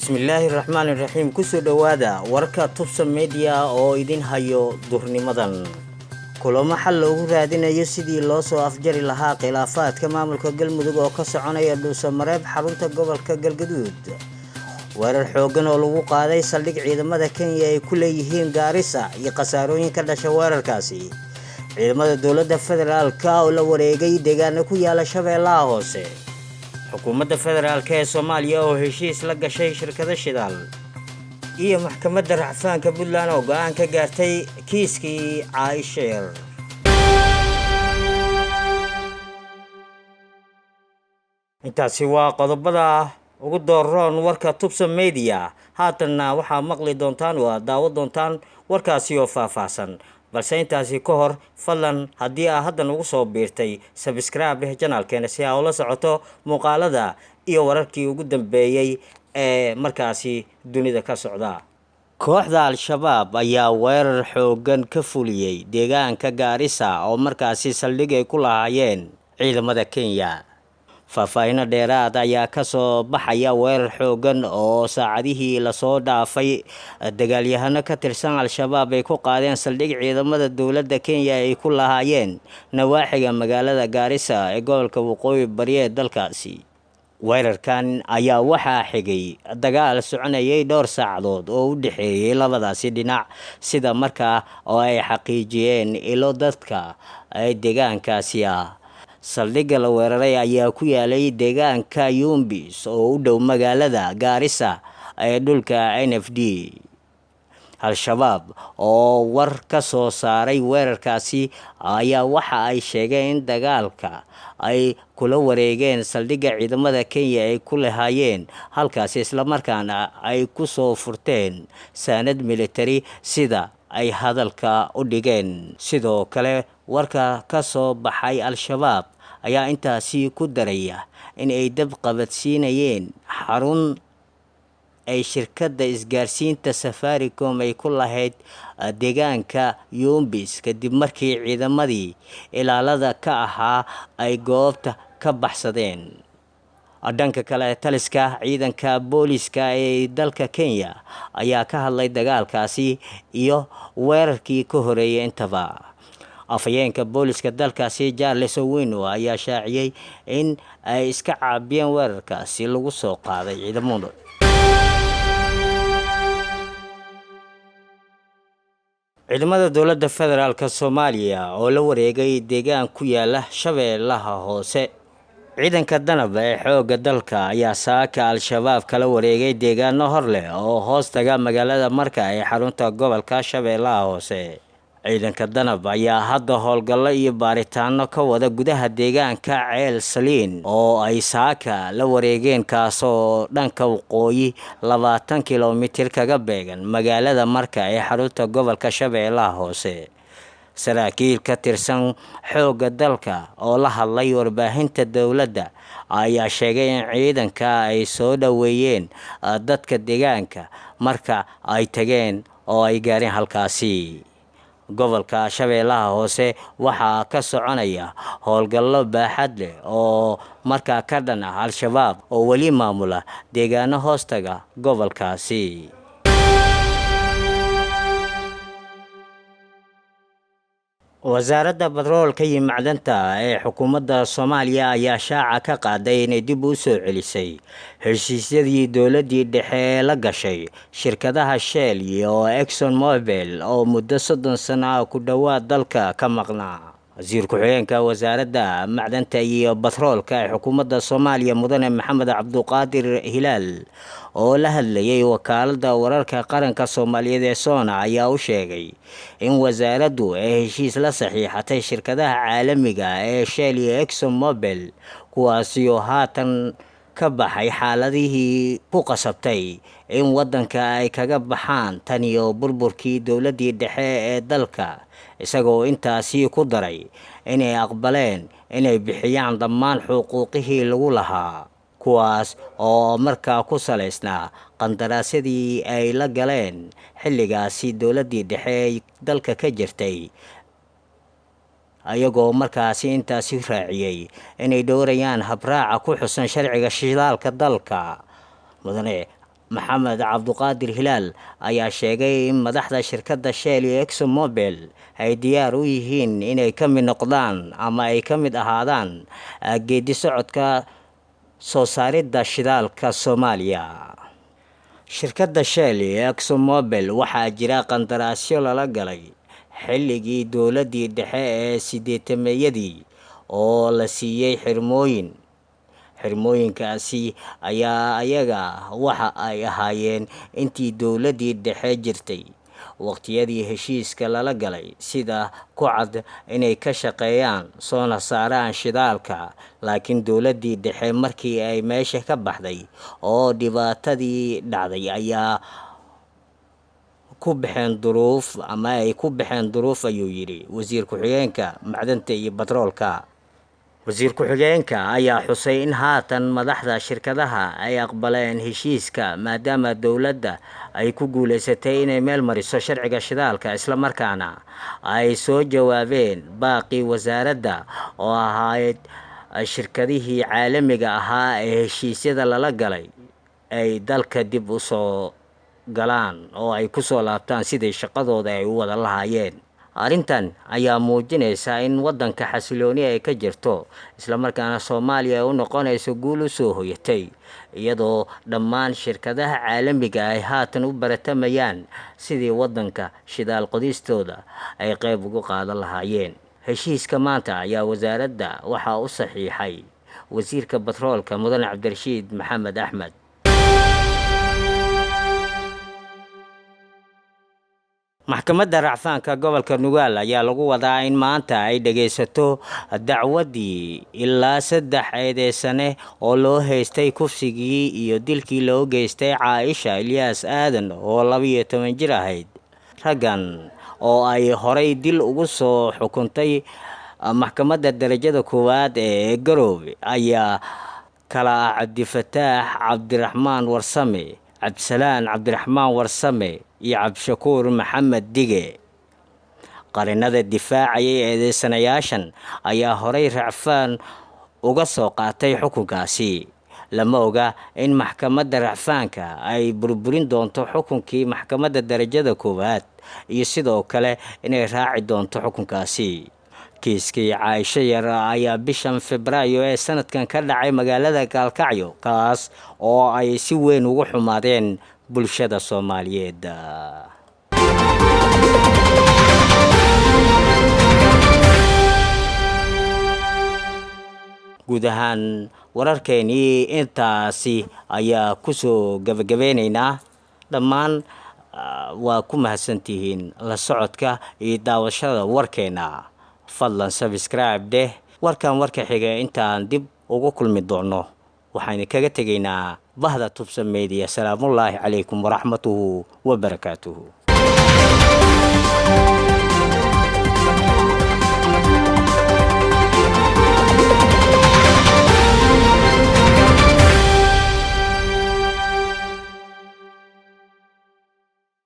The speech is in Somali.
Bismillahir Rahmanir Rahim. Kusoo dhawaada warka Tubsan Media oo idin hayo duhurnimadan. Kulamo xal loogu raadinayo sidii loo soo afjari lahaa khilaafaadka maamulka Galmudug oo ka soconaya Dhuusamareeb xarunta gobolka Galgaduud. Weerar xooggan oo lagu qaaday saldhig ciidamada Kenya ay ku leeyihiin Gaarisa iyo khasaarooyin ka dhashay weerarkaasi. Ciidamada dowladda federaalka oo la wareegay deegaano ku yaala Shabeellaha Hoose. xukuumadda federaalka ee Soomaaliya oo heshiis la gashay shirkado shidaal iyo maxkamadda racfaanka Puntland oo go'aan ka gaartay kiiskii Caaisha. intaasi waa qodobada ugu dooran warka Tubsan Media. Haatanna waxaa maqli doontaan oo daawan doontaan warkaasi oo faahfaahsan. balse intaasi ka hor fadlan haddii aad hadda ugu soo biirtay subscribe channelkeena si aad ula socoto muuqaalada iyo wararkii ugu dambeeyay ee markaasi dunida ka socda. kooxda Al-Shabaab ayaa weerar xooggan ka fuliyay deegaanka Gaarisa oo markaasi saldhig ay ku lahaayeen ciidamada Kenya. faahfaahin dheeraad ayaa ka soo baxaya weerar xooggan oo saacadihii la soo dhaafay dagaalyahano ka tirsan Al-Shabaab ay ku qaadeen saldhig ciidamada dowladda Kenya ay ku lahaayeen nawaaxiga magaalada Gaarisa ee gobolka Waqooyi Bari ee dalkaasi. weerarkan ayaa waxaa xigay dagaal soconayay dhowr saacadood oo u dhaxeeyay labadaasi dhinac sida markaa oo ay xaqiijiyeen ilo dadka ay deegaankaasi saldhigga la weeraray ayaa ku yaalay deegaanka Yumbis oo u dhow magaalada Gaarisa ee dhulka NFD. Al-Shabaab oo war ka soo saaray weerarkaasi ayaa waxa ay sheegeen in dagaalka ay kula wareegeen saldhigga ciidamada Kenya ay ku lahaayeen halkaas isla markaana ay ku soo furteen saanad military sida ay hadalka u dhigeen. sidoo kale warka ka soo baxay Al-Shabaab ayaa intaasi ku daraya in ay dab qabadsiinayeen xarun ay shirkadda isgaarsiinta Safaricom ay ku lahayd deegaanka Yumbis kadib markii ciidamadii ilaalada ka ahaa ay goobta ka baxsadeen. dhanka kale taliska ciidanka booliska ee dalka Kenya ayaa ka hadlay dagaalkaasi iyo weerarkii ka horeeyay intaba. afayeenka booliska dalkaasi Charles Owino ayaa shaaciyay in ay iska caabiyeen weerarkaasi lagu soo qaaday ciidamada. ciidamada dowladda federaalka Soomaaliya oo la wareegay deegaan ku yaala Shabeellaha Hoose. ciidanka danab ee xoogga dalka ayaa saaka Al-Shabaab kala wareegay deegaano hor leh oo hoos taga magaalada Marka ee xarunta gobolka Shabeellaha Hoose. ciidanka danab ayaa hadda howlgallo iyo baaritaano ka wada gudaha deegaanka Ceel Saliin oo ay saaka la wareegeen kaasoo dhanka waqooyi 20 kiiloomitir kaga beegan magaalada Marka ee xarunta gobolka Shabeellaha Hoose. saraakiil ka tirsan xoogga dalka oo la hadlay warbaahinta dowladda ayaa sheegay in ciidanka ay soo dhaweeyeen dadka deegaanka marka ay tageen oo ay gaareen halkaasi. gobolka Shabeellaha Hoose waxaa ka soconaya howlgallo baaxad leh oo markaa ka dhan ah Al-Shabaab oo wali maamula deegaano hoostaga gobolkaasi. wasaaradda batroolka iyo macdanta ee xukuumadda Soomaaliya ayaa shaaca ka qaaday inay dib u soo celisay heshiisyadii dowladdii dhexe la gashay shirkadaha Shell iyo ExxonMobil oo muddo 30 sano ku dhawaad dalka ka maqnaa. wasiir ku-xigeenka wasaaradda macdanta iyo batroolka ee xukuumadda Soomaaliya mudane Maxamed Cabduqaadir Hilaal oo la hadlayay wakaaladda wararka qaranka Soomaaliyeed ee Soona ayaa u sheegay in wasaaraddu ay heshiis la saxiixatay shirkadaha caalamiga ee Shell iyo ExxonMobil kuwaasi oo haatan ka baxay xaaladihii ku qasabtay in waddanka ay kaga baxaan tan iyo burburkii dowladdii dhexe ee dalka, isagoo intaasi ku daray inay aqbaleen inay bixiyaan dhammaan xuquuqihii lagu lahaa kuwaas oo markaa ku salaysnaa qandaraasyadii ay la galeen xilligaasi dowladdii dhexe ee dalka ka jirtay. ayagoo markaasi intaasi raaciyay inay dhowrayaan habraaca ku xusan sharciga shidaalka dalka. mudane maxamed cabduqaadir hilaal ayaa sheegay in madaxda shirkadda Shell iyo ExxonMobil ay diyaar u yihiin inay ka mid noqdaan ama ay ka mid ahaadaan geedi socodka soo saaridda shidaalka Soomaaliya. Shirkadda Shell iyo ExxonMobil waxaa jira qandaraasyo lala galay xilligii dowladdii dhexe ee 80-meeyadii oo la siiyay xirmooyinkaasi ayaa ayaga waxa ay ahaayeen intii dowladdii dhexe jirtay waqtiyadii heshiiska lala galay, sida ku cad inay ka shaqeeyaan soona saaraan shidaalka. Laakiin dowladdii dhexe markii ay meesha ka baxday oo dhibaatadii dhacday ayaa ku baxeen duruuf ayuu yidhi wasiir ku-xigeenka macdanta iyo batroolka. wasiir ku-xigeenka ayaa xusay in haatan madaxda shirkadaha ay aqbaleen heshiiska maadaama dowladda ay ku guuleysatay inay meel mariso sharciga shidaalka, isla markaana ay soo jawaabeen baaqii wasaaradda oo ahayd shirkadihii caalamiga ahaa ee heshiisyada lala galay ay dalka dib u soo galaan oo ay ku soo laabtaan sidii shaqadooda ay u wada lahaayeen. Arrintan ayaa muujinaysa in waddanka xasilooni ay ka jirto, isla markaana Soomaaliya u noqonayso guul u soo hoyatay, iyadoo dhammaan shirkadaha caalamiga ay haatan u baratamayaan sidii waddanka shidaal qodistooda ay qayb uga qaadan lahaayeen. Heshiiska maanta ayaa wasaaradda waxaa u saxiixay wasiirka batroolka Mudane Cabdirashiid Maxamed Axmed. maxkamadda racfaanka gobolka Nugaal ayaa lagu wadaa in maanta ay dhageysato dacwadii ilaa 3 eedeysane oo loo haystay kufsigii iyo dilkii loo geystay Caaisha Ilyas Aadan oo 12 jir ahayd. Raggan oo ay horay dil ugu soo xukuntay maxkamadda darajada koowaad ee Garowe ayaa kala Cabdifataax Cabdiraxmaan Warsame, Cabdisalaan Cabdiraxmaan Warsame iyo Cabdishakuur Maxamed Dige. qarinada difaacayay eedeysanayaashan ayaa horay racfaan uga soo qaatay xukunkaasi. Lama oga in maxkamadda racfaanka ay burburin doonto xukunkii maxkamadda darajada koowaad iyo sidoo kale inay raaci doonto xukunkaasi. kiiskii Caaisha yar ayaa bishan Febraayo ee sanadkan ka dhacay magaalada Gaalkacyo, kaas oo ay si weyn ugu xumaadeen bulshada Soomaaliyeed. guud ahaan wararkeennii intaasi ayaa ku soo gabagabeynaynaa. Dhammaan waa ku mahadsantihiin la socodka iyo daawashada warkeena. Fadlan subscribe deh warka xiga intaan dib ugu kulmi doono. waxaan kaga tegaynaa bahda Tubsan Media. Salaamullaahi calaykum waraxmatuhu wa barakaatuhu.